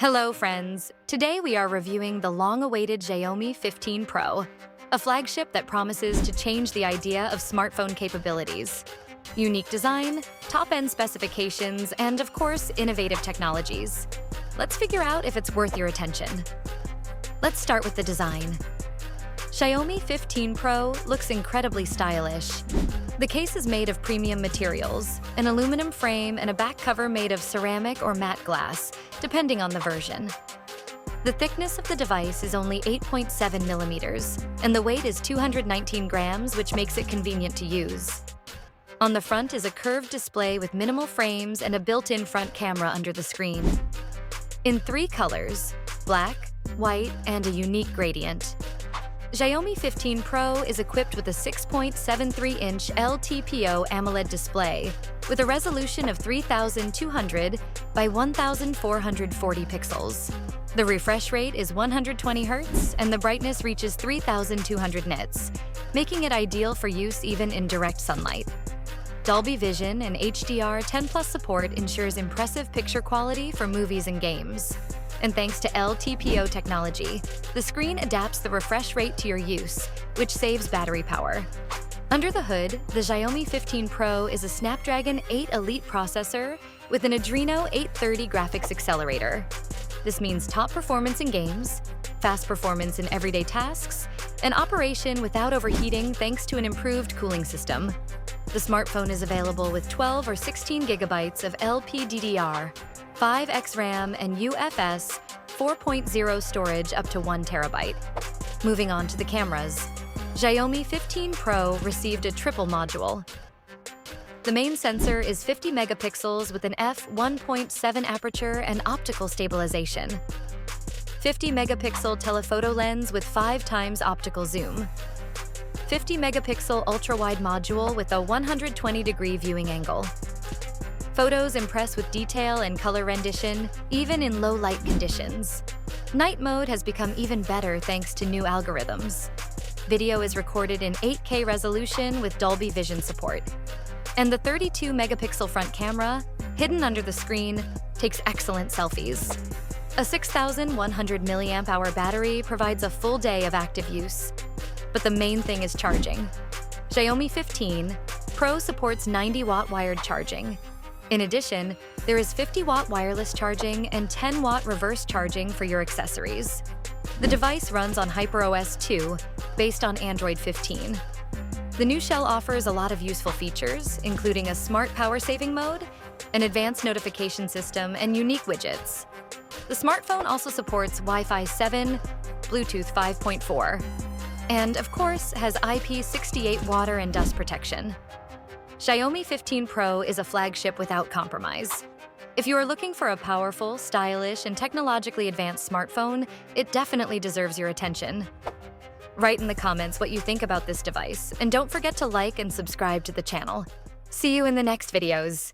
Hello, friends. Today we are reviewing the long-awaited Xiaomi 15 Pro, a flagship that promises to change the idea of smartphone capabilities. Unique design, top-end specifications, and of course, innovative technologies. Let's figure out if it's worth your attention. Let's start with the design. Xiaomi 15 Pro looks incredibly stylish. The case is made of premium materials, an aluminum frame and a back cover made of ceramic or matte glass, depending on the version. The thickness of the device is only 8.7 millimeters, and the weight is 219 grams, which makes it convenient to use. On the front is a curved display with minimal frames and a built-in front camera under the screen. In 3 colors, black, white, and a unique gradient. Xiaomi 15 Pro is equipped with a 6.73-inch LTPO AMOLED display with a resolution of 3200 by 1440 pixels. The refresh rate is 120 Hz and the brightness reaches 3200 nits, making it ideal for use even in direct sunlight. Dolby Vision and HDR10+ support ensures impressive picture quality for movies and games. And thanks to LTPO technology, the screen adapts the refresh rate to your use, which saves battery power. Under the hood, the Xiaomi 15 Pro is a Snapdragon 8 Elite processor with an Adreno 830 graphics accelerator. This means top performance in games, fast performance in everyday tasks, and operation without overheating thanks to an improved cooling system. The smartphone is available with 12 or 16 gigabytes of LPDDR, 5x RAM, and UFS 4.0 storage up to 1 terabyte. Moving on to the cameras, Xiaomi 15 Pro received a triple module. The main sensor is 50 megapixels with an f1.7 aperture and optical stabilization. 50 megapixel telephoto lens with 5 times optical zoom. 50 megapixel ultra-wide module with a 120-degree viewing angle. Photos impress with detail and color rendition, even in low light conditions. Night mode has become even better thanks to new algorithms. Video is recorded in 8K resolution with Dolby Vision support. And the 32-megapixel front camera, hidden under the screen, takes excellent selfies. A 6,100 mAh battery provides a full day of active use. But the main thing is charging. Xiaomi 15 Pro supports 90-watt wired charging. In addition, there is 50-watt wireless charging and 10-watt reverse charging for your accessories. The device runs on HyperOS 2, based on Android 15. The new shell offers a lot of useful features, including a smart power-saving mode, an advanced notification system, and unique widgets. The smartphone also supports Wi-Fi 7, Bluetooth 5.4, and, of course, has IP68 water and dust protection. Xiaomi 15 Pro is a flagship without compromise. If you are looking for a powerful, stylish, and technologically advanced smartphone, it definitely deserves your attention. Write in the comments what you think about this device, and don't forget to like and subscribe to the channel. See you in the next videos.